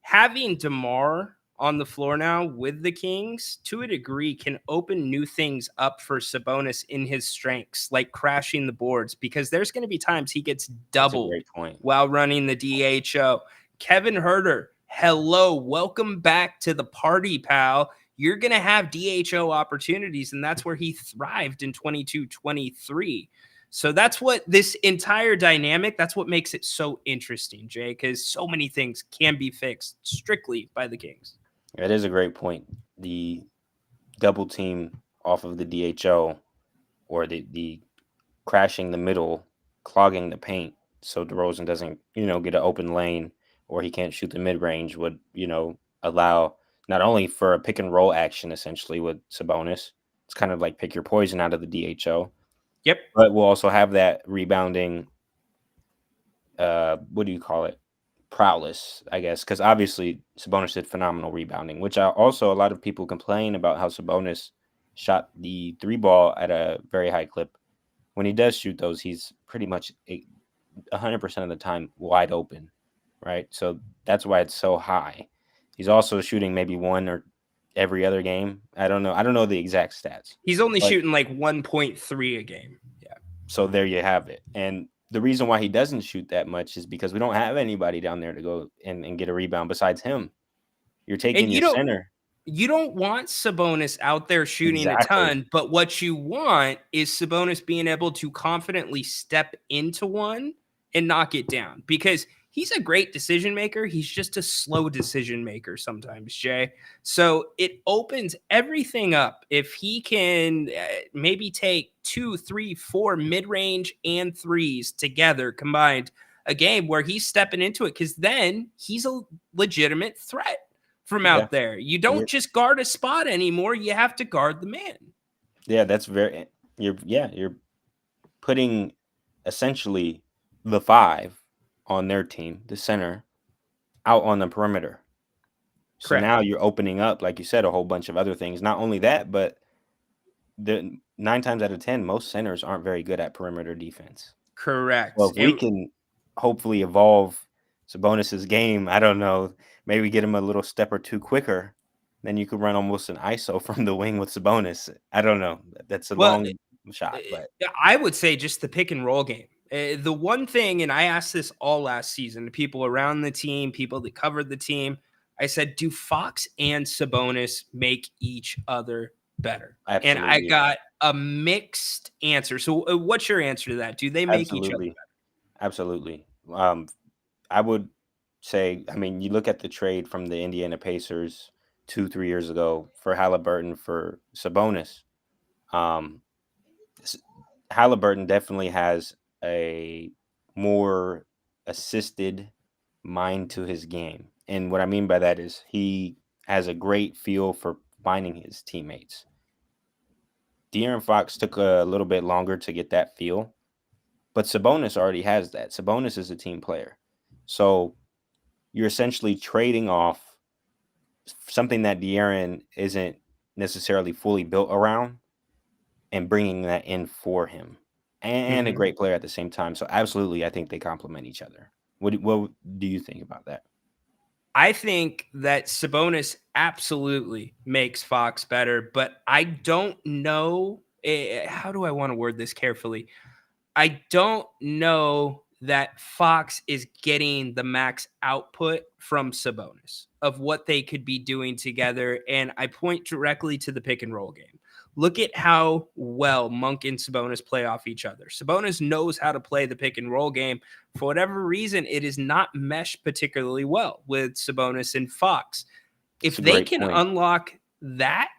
Having DeMar on the floor now with the Kings, to a degree, can open new things up for Sabonis in his strengths, like crashing the boards, because there's going to be times he gets doubled while running the DHO. Kevin Huerter, hello, welcome back to the party, pal. You're going to have DHO opportunities, and that's where he thrived in 22-23. So that's what this entire dynamic, that's what makes it so interesting, Jay, because so many things can be fixed strictly by the Kings. It is a great point. The double team off of the DHO or the crashing the middle, clogging the paint so DeRozan doesn't, get an open lane or he can't shoot the mid-range would, allow not only for a pick and roll action essentially with Sabonis. It's kind of like pick your poison out of the DHO. Yep. But we'll also have that rebounding, what do you call it? Prowess, I guess, because obviously Sabonis did phenomenal rebounding, which a lot of people complain about how Sabonis shot the 3-ball at a very high clip. When he does shoot those, he's pretty much 100% of the time wide open, right? So that's why it's so high. He's also shooting maybe one or every other game. I don't know the exact stats. He's only shooting like 1.3 a game. Yeah. So there you have it. And the reason why he doesn't shoot that much is because we don't have anybody down there to go and get a rebound besides him. You're taking your center. You don't want Sabonis out there shooting a ton, but what you want is Sabonis being able to confidently step into one and knock it down, because he's a great decision maker. He's just a slow decision maker sometimes, Jay. So it opens everything up. If he can maybe take 2, 3, 4 mid-range and threes together combined a game where he's stepping into it, because then he's a legitimate threat from out there. You don't just guard a spot anymore. You have to guard the man. Yeah, that's you're putting essentially the 5 on their team, the center, out on the perimeter. So Correct. Now you're opening up, like you said, a whole bunch of other things. Not only that, but the 9 times out of 10, most centers aren't very good at perimeter defense. Correct. Well, if we can hopefully evolve Sabonis's game, I don't know, maybe get him a little step or two quicker, then you could run almost an ISO from the wing with Sabonis. I don't know. That's a long shot. But I would say just the pick and roll game. The one thing, and I asked this all last season to people around the team, people that covered the team, I said, do Fox and Sabonis make each other better? Absolutely. And I got a mixed answer. So what's your answer to that? Do they make each other better? Absolutely. I would say, you look at the trade from the Indiana Pacers 2-3 years ago for Halliburton for Sabonis. Halliburton definitely has a more assisted mind to his game. And what I mean by that is he has a great feel for finding his teammates. De'Aaron Fox took a little bit longer to get that feel, but Sabonis already has that. Sabonis is a team player. So you're essentially trading off something that De'Aaron isn't necessarily fully built around and bringing that in for him, and a great player at the same time. So absolutely, I think they complement each other. What do you think about that? I think that Sabonis absolutely makes Fox better, but I don't know. How do I want to word this carefully? I don't know that Fox is getting the max output from Sabonis of what they could be doing together. And I point directly to the pick and roll game. Look at how well Monk and Sabonis play off each other. Sabonis knows how to play the pick and roll game. For whatever reason, it is not meshed particularly well with Sabonis and Fox. If they can unlock that,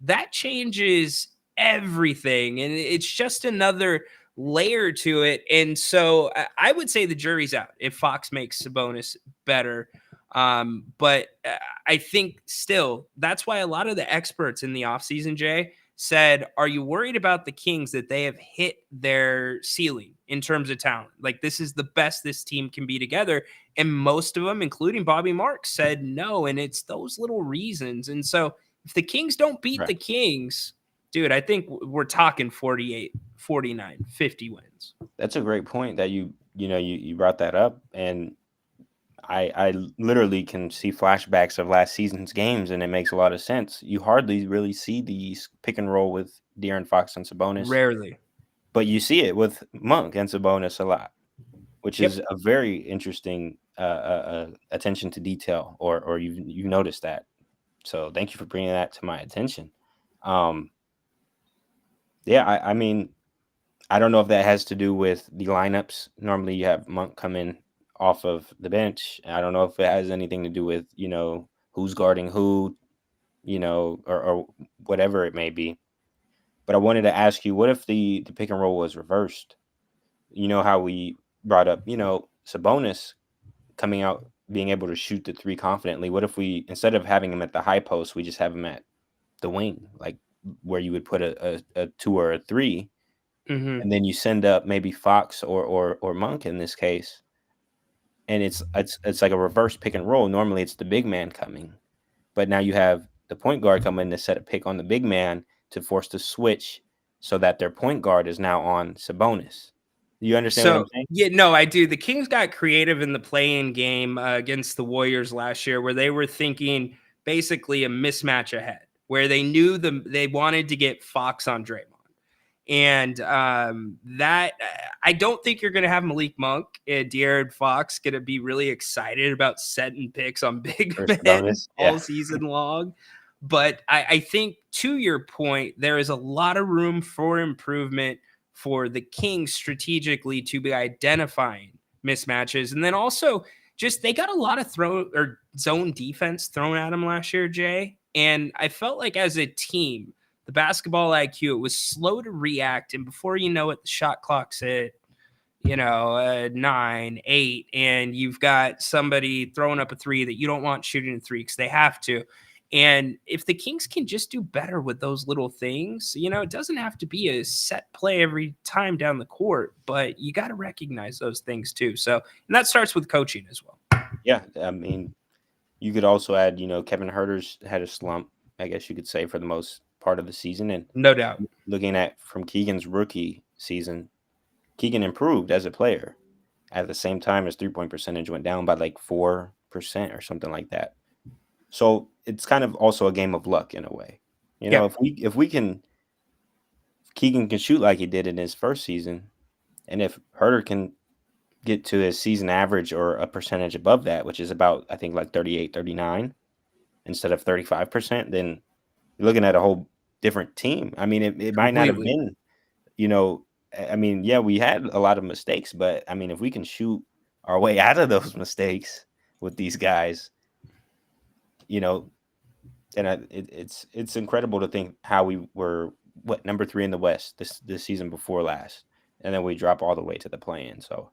that changes everything. And it's just another layer to it. And so I would say the jury's out if Fox makes Sabonis better. But I think still that's why a lot of the experts in the offseason, Jay, said, are you worried about the Kings that they have hit their ceiling in terms of talent? Like, this is the best this team can be together. And most of them, including Bobby Marks, said no. And it's those little reasons. And so if the Kings don't beat the Kings, dude, I think we're talking 48, 49, 50 wins. That's a great point that you brought that up. And I literally can see flashbacks of last season's games, and it makes a lot of sense. You hardly really see these pick and roll with De'Aaron Fox and Sabonis. Rarely. But you see it with Monk and Sabonis a lot, which is a very interesting attention to detail, or you've noticed that. So thank you for bringing that to my attention. I mean, I don't know if that has to do with the lineups. Normally you have Monk come in off of the bench. I don't know if it has anything to do with, who's guarding who, or whatever it may be. But I wanted to ask you, what if the pick and roll was reversed? You know how we brought up, Sabonis coming out, being able to shoot the three confidently. What if we, instead of having him at the high post, we just have him at the wing, like where you would put a 2 or a 3, and then you send up maybe Fox or Monk in this case. And it's like a reverse pick and roll. Normally it's the big man coming, but now you have the point guard coming to set a pick on the big man to force the switch so that their point guard is now on Sabonis. You understand what I'm saying? Yeah, no, I do. The Kings got creative in the play-in game against the Warriors last year, where they were thinking basically a mismatch ahead, where they knew they wanted to get Fox on Draymond. And that I don't think you're going to have Malik Monk and De'Aaron Fox going to be really excited about setting picks on big men all season long. But I think, to your point, there is a lot of room for improvement for the Kings strategically to be identifying mismatches. And then also just they got a lot of zone defense thrown at them last year, Jay. And I felt like as a team, the basketball IQ, it was slow to react. And before you know it, the shot clock's at, 9, 8, and you've got somebody throwing up a 3 that you don't want shooting a 3 because they have to. And if the Kings can just do better with those little things, it doesn't have to be a set play every time down the court, but you got to recognize those things too. So, and that starts with coaching as well. Yeah. I mean, you could also add, Kevin Huerter's had a slump, I guess you could say, for the most part of the season. And no doubt, looking at from Keegan's rookie season, Keegan improved as a player. At the same time, his 3-point percentage went down by like 4% or something like that. So it's kind of also a game of luck in a way. If Keegan can shoot like he did in his first season, and if Huerter can get to his season average or a percentage above that, which is about, I think, like 38, 39 instead of 35%, then you're looking at a whole different team. I mean, it might not have been, we had a lot of mistakes, but I mean, if we can shoot our way out of those mistakes with these guys, and it's incredible to think how we were number 3 in the West this season before last, and then we drop all the way to the play-in. So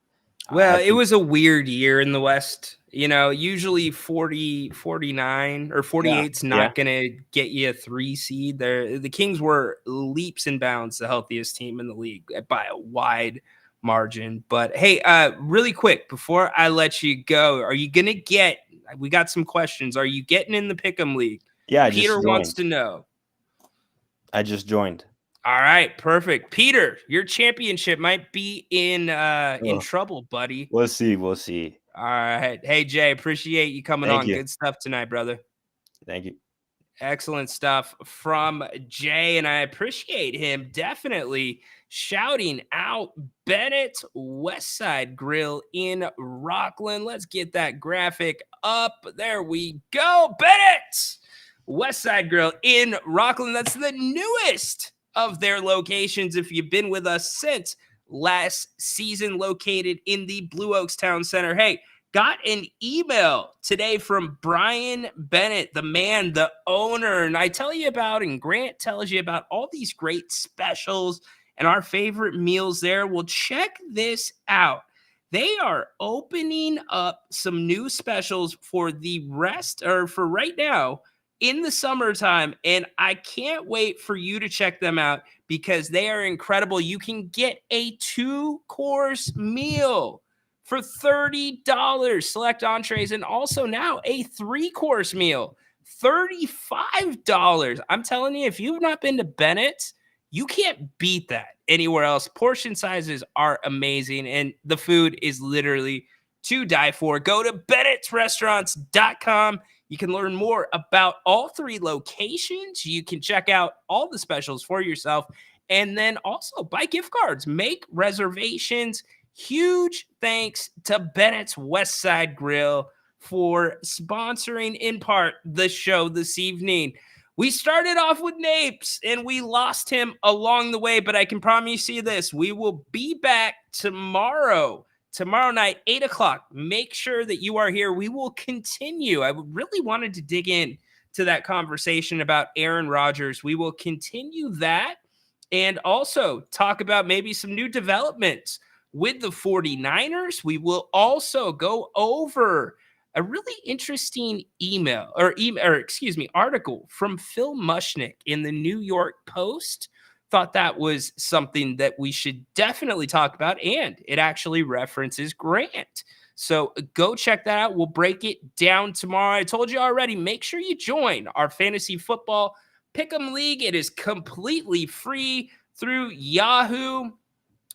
Well, I it think, was a weird year in the West. You know, usually 40, 49 or 48's yeah. not going to get you a 3 seed. The Kings were leaps and bounds the healthiest team in the league by a wide margin. But hey, really quick before I let you go, are you going to get? We got some questions. Are you getting in the Pick'em League? Yeah, I Peter just wants joined. to know. I just joined. All right, perfect. Peter, your championship might be in Ugh. trouble, buddy. We'll see. We'll see. All right. Hey, Jay, appreciate you coming Thank on. you. Good stuff tonight, brother. Thank you. Excellent stuff from Jay, and I appreciate him definitely shouting out Bennett's West Side Grill in Rockland. Let's get that graphic up. There we go. Bennett's West Side Grill in Rockland. That's the newest of their locations. If you've been with us since last season, located in the Blue Oaks Town Center. Hey, got an email today from Brian Bennett, the man, the owner. And I tell you about, and Grant tells you about all these great specials and our favorite meals there. Well, check this out. They are opening up some new specials for the rest, or for right now, in the summertime. And I can't wait for you to check them out because they are incredible. You can get a 2-course meal for $30, select entrees, and also now a 3-course meal, $35. I'm telling you, if you've not been to Bennett's, you can't beat that anywhere else. Portion sizes are amazing, and the food is literally to die for. Go to bennettsrestaurants.com. You can learn more about all 3 locations. You can check out all the specials for yourself, and then also buy gift cards, make reservations. Huge thanks to Bennett's West Side Grill for sponsoring in part the show this evening. We started off with Napes and we lost him along the way, but I can promise you this, we will be back tomorrow night, 8 o'clock. Make sure that you are here. We will continue. I really wanted to dig in to that conversation about Aaron Rodgers. We will continue that and also talk about maybe some new developments with the 49ers. We will also go over a really interesting article from Phil Mushnick in the New York Post. Thought that was something that we should definitely talk about, and it actually references Grant. So go check that out. We'll break it down tomorrow. I told you already, make sure you join our fantasy football Pick'em League. It is completely free through Yahoo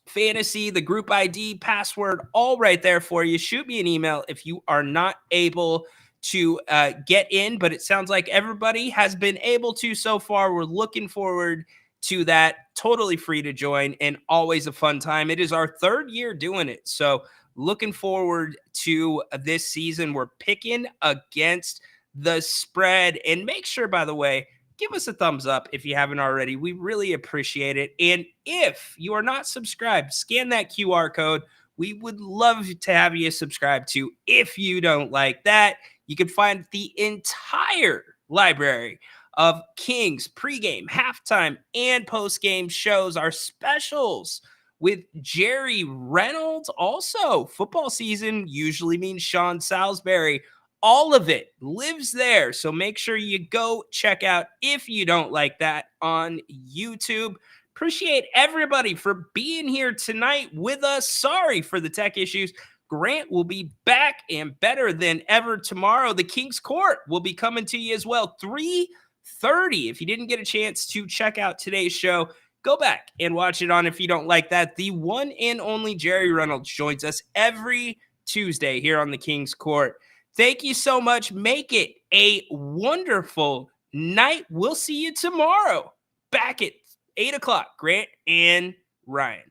Fantasy, the group ID, password, all right there for you. Shoot me an email if you are not able to get in, but it sounds like everybody has been able to so far. We're looking forward to that. Totally free to join and always a fun time. It is our 3rd year doing it. So looking forward to this season. We're picking against the spread. And make sure, by the way, give us a thumbs up if you haven't already. We really appreciate it. And if you are not subscribed, scan that QR code. We would love to have you subscribe to. If you don't like that, you can find the entire library of Kings pregame, halftime, and postgame shows, our specials with Jerry Reynolds. Also, football season usually means Sean Salisbury. All of it lives there. So make sure you go check out If You Don't Like That on YouTube. Appreciate everybody for being here tonight with us. Sorry for the tech issues. Grant will be back and better than ever tomorrow. The King's Court will be coming to you as well. 3:30. If you didn't get a chance to check out today's show, go back and watch it on If You Don't Like That. The one and only Jerry Reynolds joins us every Tuesday here on the King's Court. Thank you so much. Make it a wonderful night. We'll see you tomorrow back at 8 o'clock. Grant and Ryan.